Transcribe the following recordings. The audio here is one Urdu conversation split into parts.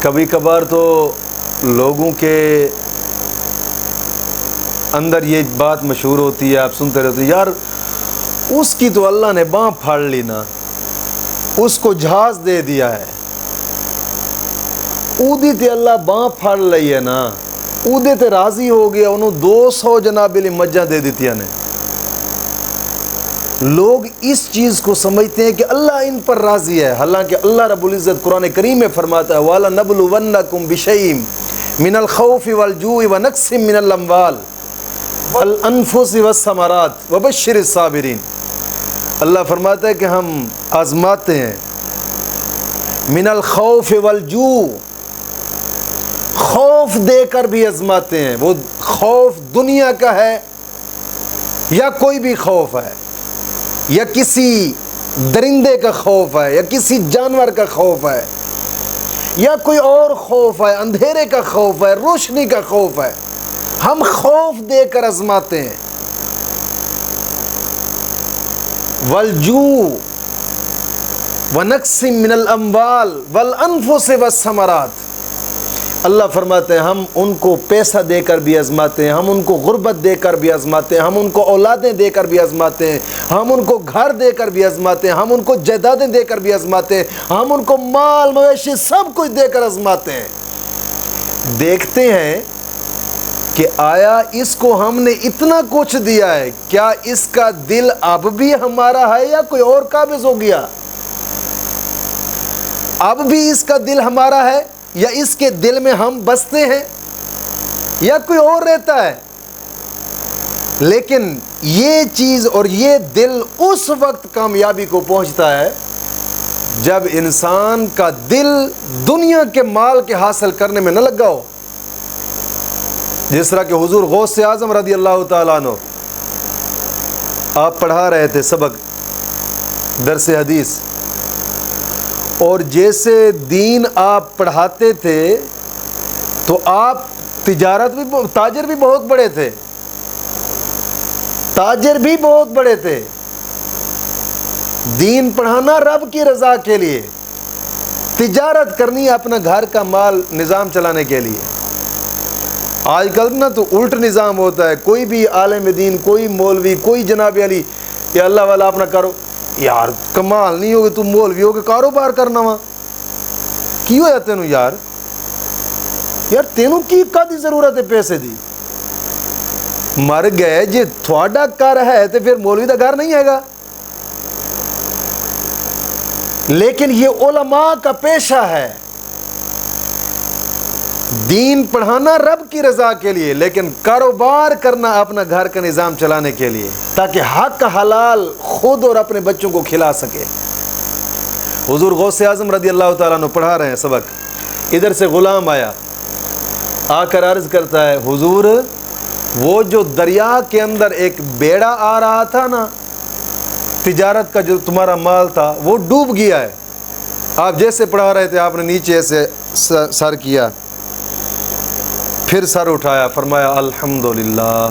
کبھی کبھار تو لوگوں کے اندر یہ بات مشہور ہوتی ہے، آپ سنتے رہتے یار اس کی تو اللہ نے باں پھاڑ لی نا، اس کو جہاز دے دیا ہے، اودی تے اللہ باں پھاڑ لئی ہے نا، اودے تے راضی ہو گیا، انہوں 200 جناب علی مجھا دے دیتیا نے۔ لوگ اس چیز کو سمجھتے ہیں کہ اللہ ان پر راضی ہے، حالانکہ اللہ رب العزت قرآن کریم میں فرماتا ہے وَلَنَبْلُوَنَّكُمْ بِشَيْءٍ مِّنَ الْخَوْفِ وَالْجُوعِ وَنَقْصٍ مِّنَ الْأَمْوَالِ وَالْأَنفُسِ وَالثَّمَرَاتِ وَبَشِّرِ الصَّابِرِينَ۔ اللہ فرماتا ہے کہ ہم آزماتے ہیں، من الخوف والجوع، خوف دے کر بھی آزماتے ہیں، وہ خوف دنیا کا ہے یا کوئی بھی خوف ہے، یا کسی درندے کا خوف ہے، یا کسی جانور کا خوف ہے، یا کوئی اور خوف ہے، اندھیرے کا خوف ہے، روشنی کا خوف ہے، ہم خوف دے کر آزماتے ہیں۔ والجوع ونقص من الاموال والانفس والثمرات، اللہ فرماتے ہیں ہم ان کو پیسہ دے کر بھی آزماتے ہیں، ہم ان کو غربت دے کر بھی آزماتے ہیں، ہم ان کو اولادیں دے کر بھی آزماتے ہیں، ہم ان کو گھر دے کر بھی آزماتے ہیں، ہم ان کو جائیدادیں دے کر بھی آزماتے ہیں، ہم ان کو مال مویشی سب کچھ دے کر آزماتے ہیں۔ دیکھتے ہیں کہ آیا اس کو ہم نے اتنا کچھ دیا ہے، کیا اس کا دل اب بھی ہمارا ہے یا کوئی اور قابض ہو گیا؟ اب بھی اس کا دل ہمارا ہے یا اس کے دل میں ہم بستے ہیں یا کوئی اور رہتا ہے؟ لیکن یہ چیز اور یہ دل اس وقت کامیابی کو پہنچتا ہے جب انسان کا دل دنیا کے مال کے حاصل کرنے میں نہ لگا ہو۔ جس طرح کہ حضور غوث اعظم رضی اللہ تعالیٰ عنہ آپ پڑھا رہے تھے سبق درس حدیث، اور جیسے دین آپ پڑھاتے تھے تو آپ تاجر بھی بہت بڑے تھے، تاجر بھی بہت بڑے تھے، دین پڑھانا رب کی رضا کے لیے، تجارت کرنی اپنا گھر کا مال نظام چلانے کے لیے۔ آج کل نا تو الٹ نظام ہوتا ہے، کوئی بھی عالم دین، کوئی مولوی، کوئی جناب علی یا اللہ والا اپنا کرو، یار کمال نہیں ہوگی تم مولوی ہو کے کاروبار کرنا وا کی ہوا تینوں، یار تینوں کی کادی ضرورت ہے پیسے دی، مر گئے جی تھوڑا گھر ہے تو پھر مولوی دا گھر نہیں ہے گا۔ لیکن یہ علماء کا پیشہ ہے، دین پڑھانا رب کی رضا کے لیے، لیکن کاروبار کرنا اپنا گھر کا نظام چلانے کے لیے، تاکہ حق حلال خود اور اپنے بچوں کو کھلا سکے۔ حضور غوث اعظم رضی اللہ تعالیٰ عنہ پڑھا رہے ہیں سبق، ادھر سے غلام آیا، آ کر عرض کرتا ہے حضور وہ جو دریا کے اندر ایک بیڑا آ رہا تھا نا، تجارت کا جو تمہارا مال تھا وہ ڈوب گیا ہے۔ آپ جیسے پڑھا رہے تھے آپ نے نیچے سے سر کیا، پھر سر اٹھایا، فرمایا الحمدللہ۔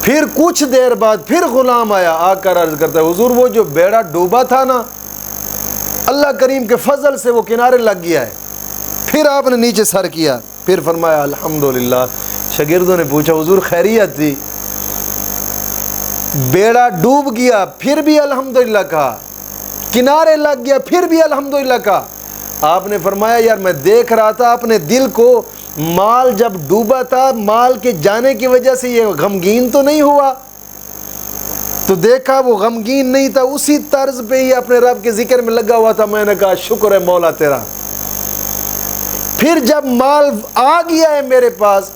پھر کچھ دیر بعد پھر غلام آیا، آ کر عرض کرتا ہے حضور وہ جو بیڑا ڈوبا تھا نا، اللہ کریم کے فضل سے وہ کنارے لگ گیا ہے۔ پھر آپ نے نیچے سر کیا، پھر فرمایا الحمدللہ۔ شاگردوں نے پوچھا حضور خیریت تھی؟ بیڑا ڈوب گیا پھر بھی الحمدللہ کہا، کنارے لگ گیا پھر بھی الحمدللہ کہا۔ آپ نے فرمایا یار میں دیکھ رہا تھا اپنے دل کو، مال جب ڈوبا تھا مال کے جانے کی وجہ سے یہ غمگین تو نہیں ہوا، تو دیکھا وہ غمگین نہیں تھا، اسی طرز پہ ہی اپنے رب کے ذکر میں لگا ہوا تھا۔ میں نے کہا شکر ہے مولا تیرا۔ پھر جب مال آ گیا ہے میرے پاس،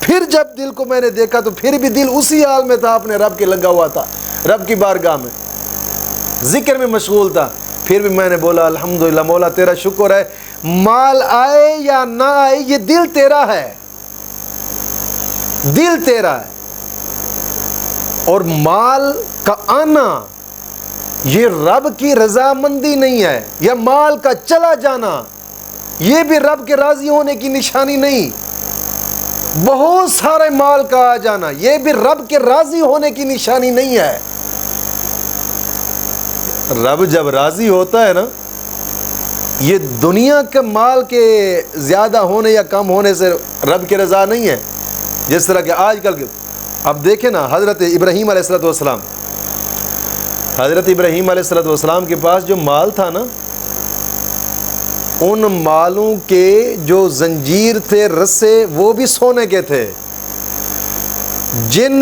پھر جب دل کو میں نے دیکھا تو پھر بھی دل اسی حال میں تھا، اپنے رب کے لگا ہوا تھا، رب کی بارگاہ میں ذکر میں مشغول تھا۔ پھر بھی میں نے بولا الحمدللہ مولا تیرا شکر ہے، مال آئے یا نہ آئے یہ دل تیرا ہے، دل تیرا ہے۔ اور مال کا آنا یہ رب کی رضامندی نہیں ہے، یا مال کا چلا جانا یہ بھی رب کے راضی ہونے کی نشانی نہیں۔ بہت سارے مال کا آ جانا یہ بھی رب کے راضی ہونے کی نشانی نہیں ہے۔ رب جب راضی ہوتا ہے نا یہ دنیا کے مال کے زیادہ ہونے یا کم ہونے سے رب کی رضا نہیں ہے. جس طرح کہ آج کل کے اب دیکھیں نا، حضرت ابراہیم علیہ السلام، حضرت ابراہیم علیہ السلام کے پاس جو مال تھا نا، ان مالوں کے جو زنجیر تھے، رسے، وہ بھی سونے کے تھے. جن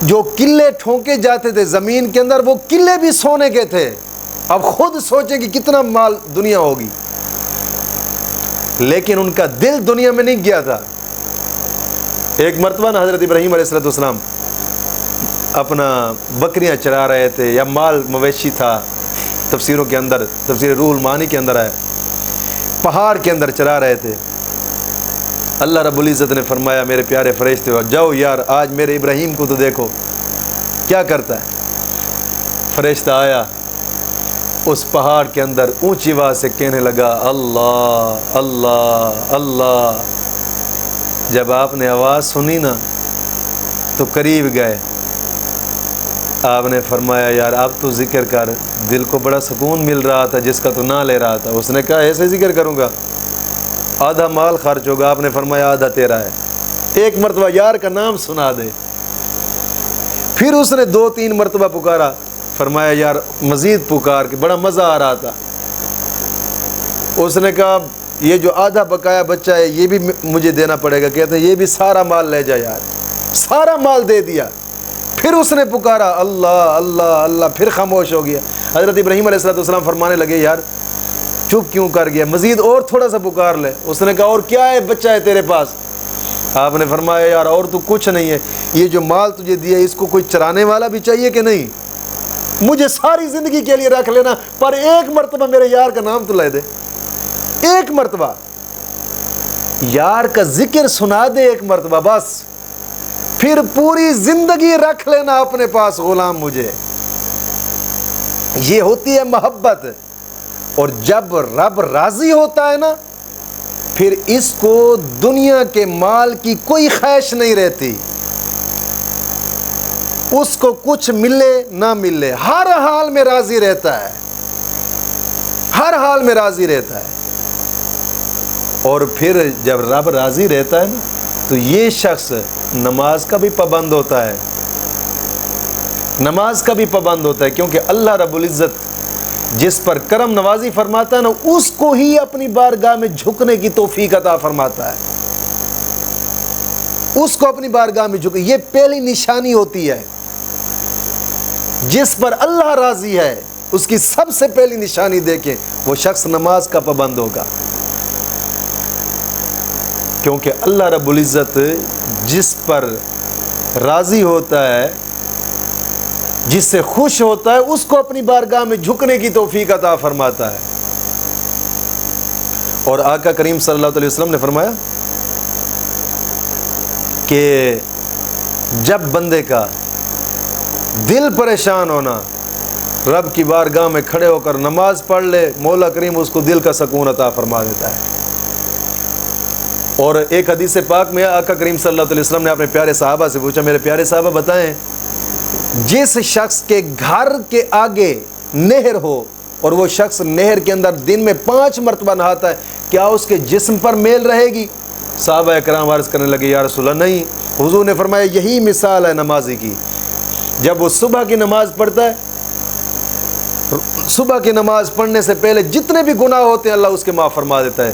جو قلعے ٹھونکے جاتے تھے زمین کے اندر، وہ قلعے بھی سونے کے تھے. اب خود سوچیں کہ کتنا مال دنیا ہوگی. لیکن ان کا دل دنیا میں نہیں گیا تھا. ایک مرتبہ نا حضرت ابراہیم علیہ السلام اپنا بکریاں چرا رہے تھے، یا مال مویشی تھا، تفسیروں کے اندر، تفسیر روح المعانی کے اندر ہے، پہاڑ کے اندر چرا رہے تھے. اللہ رب العزت نے فرمایا میرے پیارے فرشتے ہو، جاؤ یار آج میرے ابراہیم کو تو دیکھو کیا کرتا ہے. فرشتہ آیا اس پہاڑ کے اندر اونچی آواز سے کہنے لگا اللہ اللہ اللہ. جب آپ نے آواز سنی نا تو قریب گئے. آپ نے فرمایا یار اب تو ذکر کر، دل کو بڑا سکون مل رہا تھا جس کا تو نہ لے رہا تھا. اس نے کہا ایسے ذکر کروں گا، آدھا مال خرچ ہوگا. آپ نے فرمایا آدھا تیرا ہے. ایک مرتبہ یار کا نام سنا دے. پھر اس نے 2-3 مرتبہ پکارا. فرمایا یار مزید پکار کے، بڑا مزہ آ رہا تھا. اس نے کہا یہ جو آدھا بقایا بچہ ہے یہ بھی مجھے دینا پڑے گا. کہتے ہیں یہ بھی سارا مال لے جا یار. سارا مال دے دیا. پھر اس نے پکارا اللہ اللہ اللہ. پھر خاموش ہو گیا. حضرت ابراہیم علیہ السلام فرمانے لگے یار چپ کیوں کر گیا، مزید اور تھوڑا سا پکار لے. اس نے کہا اور کیا ہے بچہ ہے تیرے پاس؟ آپ نے فرمایا یار اور تو کچھ نہیں ہے، یہ جو مال تجھے دیا اس کو کوئی چرانے والا بھی چاہیے کہ نہیں؟ مجھے ساری زندگی کے لیے رکھ لینا، پر ایک مرتبہ میرے یار کا نام تو لے دے. ایک مرتبہ یار کا ذکر سنا دے، ایک مرتبہ بس. پھر پوری زندگی رکھ لینا اپنے پاس غلام مجھے. یہ ہوتی ہے محبت. اور جب رب راضی ہوتا ہے نا، پھر اس کو دنیا کے مال کی کوئی خواہش نہیں رہتی. اس کو کچھ ملے نہ ملے، ہر حال میں راضی رہتا ہے، ہر حال میں راضی رہتا ہے. اور پھر جب رب راضی رہتا ہے نا تو یہ شخص نماز کا بھی پابند ہوتا ہے، نماز کا بھی پابند ہوتا ہے. کیونکہ اللہ رب العزت جس پر کرم نوازی فرماتا ہے نا، اس کو ہی اپنی بارگاہ میں جھکنے کی توفیق عطا فرماتا ہے. اس کو اپنی بارگاہ میں جھکے، یہ پہلی نشانی ہوتی ہے. جس پر اللہ راضی ہے اس کی سب سے پہلی نشانی دیکھیں، وہ شخص نماز کا پابند ہوگا. کیونکہ اللہ رب العزت جس پر راضی ہوتا ہے، جس سے خوش ہوتا ہے، اس کو اپنی بارگاہ میں جھکنے کی توفیق عطا فرماتا ہے. اور آقا کریم صلی اللہ علیہ وسلم نے فرمایا کہ جب بندے کا دل پریشان ہونا، رب کی بارگاہ میں کھڑے ہو کر نماز پڑھ لے، مولا کریم اس کو دل کا سکون عطا فرما دیتا ہے. اور ایک حدیث پاک میں آقا کریم صلی اللہ علیہ وسلم نے اپنے پیارے صحابہ سے پوچھا، میرے پیارے صحابہ بتائیں، جس شخص کے گھر کے آگے نہر ہو اور وہ شخص نہر کے اندر دن میں 5 مرتبہ نہاتا ہے، کیا اس کے جسم پر میل رہے گی؟ صحابہ کرام عرض کرنے لگے یا رسول اللہ نہیں. حضور نے فرمایا یہی مثال ہے نمازی کی. جب وہ صبح کی نماز پڑھتا ہے، صبح کی نماز پڑھنے سے پہلے جتنے بھی گناہ ہوتے ہیں اللہ اس کے معاف فرما دیتا ہے.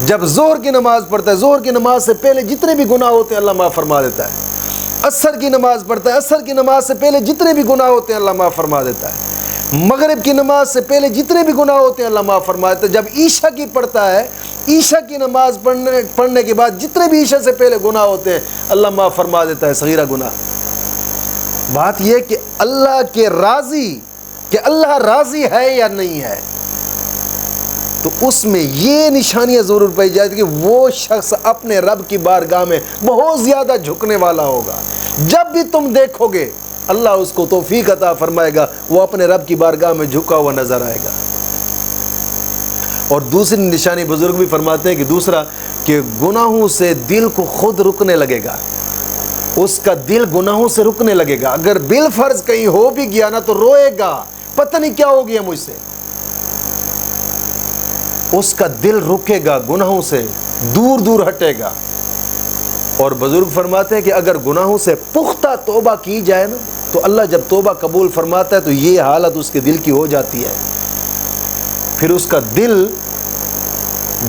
جب ظہر کی نماز پڑھتا ہے، ظہر کی نماز سے پہلے جتنے بھی گناہ ہوتے ہیں اللہ معاف فرما دیتا ہے. عصر کی نماز پڑھتا ہے، عصر کی نماز سے پہلے جتنے بھی گناہ ہوتے ہیں اللہ معاف فرما دیتا ہے. مغرب کی نماز سے پہلے جتنے بھی گناہ ہوتے ہیں اللہ معاف فرما دیتا ہے. جب عشاء کی پڑھتا ہے، عشاء کی نماز پڑھنے کے بعد جتنے بھی عشاء سے پہلے گناہ ہوتے ہیں اللہ معاف فرما دیتا ہے، صغیرہ گناہ. بات یہ کہ اللہ کے راضی، کہ اللہ راضی ہے یا نہیں ہے، تو اس میں یہ نشانیاں ضرور پائی جاتی کہ وہ شخص اپنے رب کی بارگاہ میں بہت زیادہ جھکنے والا ہوگا. جب بھی تم دیکھو گے اللہ اس کو توفیق عطا فرمائے گا، وہ اپنے رب کی بارگاہ میں جھکا ہوا نظر آئے گا. اور دوسری نشانی بزرگ بھی فرماتے ہیں کہ دوسرا کہ گناہوں سے دل کو خود رکنے لگے گا. اس کا دل گناہوں سے رکنے لگے گا. اگر بالفرض کہیں ہو بھی گیا نا تو روئے گا، پتہ نہیں کیا ہو گیا مجھ سے. اس کا دل رکے گا، گناہوں سے دور دور ہٹے گا۔ اور بزرگ فرماتے ہیں کہ اگر گناہوں سے پختہ توبہ کی جائے نا تو اللہ جب توبہ قبول فرماتا ہے تو یہ حالت اس کے دل کی ہو جاتی ہے، پھر اس کا دل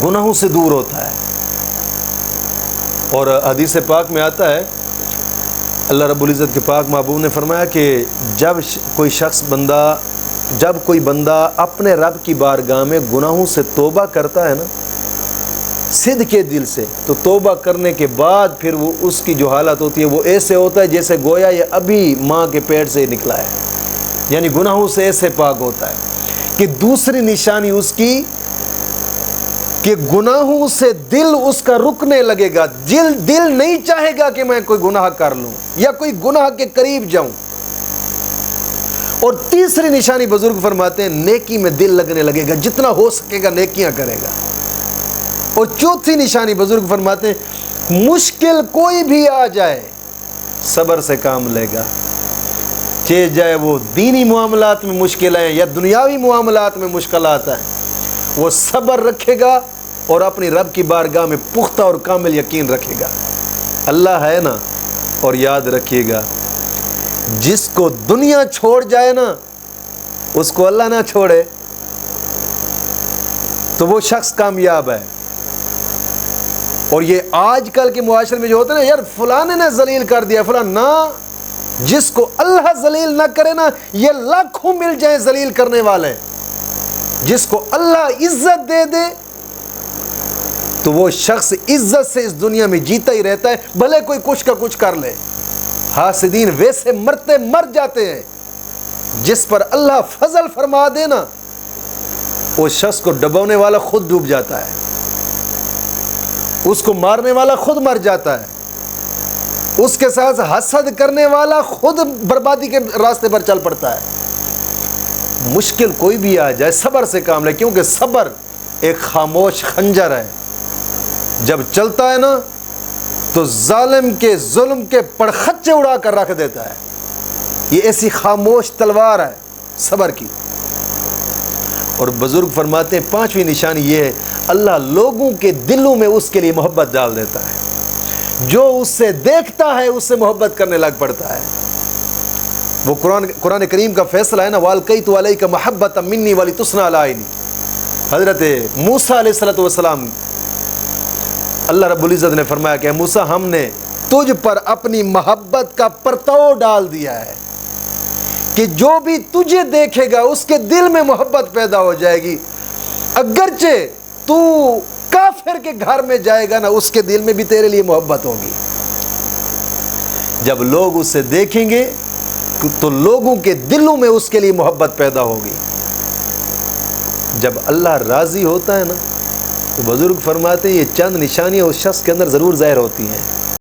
گناہوں سے دور ہوتا ہے۔ اور حدیث پاک میں آتا ہے، اللہ رب العزت کے پاک محبوب نے فرمایا کہ جب کوئی بندہ اپنے رب کی بارگاہ میں گناہوں سے توبہ کرتا ہے نا صدق کے دل سے، تو توبہ کرنے کے بعد پھر وہ اس کی جو حالت ہوتی ہے وہ ایسے ہوتا ہے جیسے گویا یہ ابھی ماں کے پیٹ سے نکلا ہے، یعنی گناہوں سے ایسے پاک ہوتا ہے۔ کہ دوسری نشانی اس کی کہ گناہوں سے دل اس کا رکنے لگے گا، دل نہیں چاہے گا کہ میں کوئی گناہ کر لوں یا کوئی گناہ کے قریب جاؤں۔ اور تیسری نشانی بزرگ فرماتے ہیں نیکی میں دل لگنے لگے گا، جتنا ہو سکے گا نیکیاں کرے گا۔ اور چوتھی نشانی بزرگ فرماتے ہیں مشکل کوئی بھی آ جائے صبر سے کام لے گا، چاہے جائے وہ دینی معاملات میں مشکل ہیں یا دنیاوی معاملات میں مشکلات ہیں، وہ صبر رکھے گا اور اپنی رب کی بارگاہ میں پختہ اور کامل یقین رکھے گا۔ اللہ ہے نا، اور یاد رکھیے گا جس کو دنیا چھوڑ جائے نا اس کو اللہ نہ چھوڑے تو وہ شخص کامیاب ہے۔ اور یہ آج کل کے معاشرے میں جو ہوتا ہے نا، یار فلانے نے ذلیل کر دیا فلان، نہ، جس کو اللہ ذلیل نہ کرے نا یہ لاکھوں مل جائیں ذلیل کرنے والے، جس کو اللہ عزت دے دے تو وہ شخص عزت سے اس دنیا میں جیتا ہی رہتا ہے، بھلے کوئی کچھ کا کچھ کر لے۔ حاسدین ویسے مر جاتے ہیں، جس پر اللہ فضل فرما دے نا اس شخص کو ڈبونے والا خود ڈوب جاتا ہے، اس کو مارنے والا خود مر جاتا ہے، اس کے ساتھ حسد کرنے والا خود بربادی کے راستے پر چل پڑتا ہے۔ مشکل کوئی بھی آ جائے صبر سے کام لے، کیونکہ صبر ایک خاموش خنجر ہے، جب چلتا ہے نا تو ظالم کے ظلم کے پڑخچے اڑا کر رکھ دیتا ہے۔ یہ ایسی خاموش تلوار ہے صبر کی۔ اور بزرگ فرماتے ہیں پانچویں نشانی یہ ہے اللہ لوگوں کے دلوں میں اس کے لیے محبت ڈال دیتا ہے، جو اس سے دیکھتا ہے اس سے محبت کرنے لگ پڑتا ہے۔ وہ قرآن کریم کا فیصلہ ہے نا، وَأَلْقَيْتُ عَلَيْكَ مَحَبَّةً مِّنِّي وَلِتُصْنَعَ عَلَىٰ عَيْنِي۔ حضرت موسیٰ علیہ السلام اللہ رب العزت نے فرمایا کہ موسیٰ ہم نے تجھ پر اپنی محبت کا پرتو ڈال دیا ہے کہ جو بھی تجھے دیکھے گا اس کے دل میں محبت پیدا ہو جائے گی، اگرچہ تو کافر کے گھر میں جائے گا نا اس کے دل میں بھی تیرے لیے محبت ہوگی۔ جب لوگ اسے دیکھیں گے تو لوگوں کے دلوں میں اس کے لیے محبت پیدا ہوگی۔ جب اللہ راضی ہوتا ہے نا تو بزرگ فرماتے ہیں یہ چند نشانیاں اس شخص کے اندر ضرور ظاہر ہوتی ہیں۔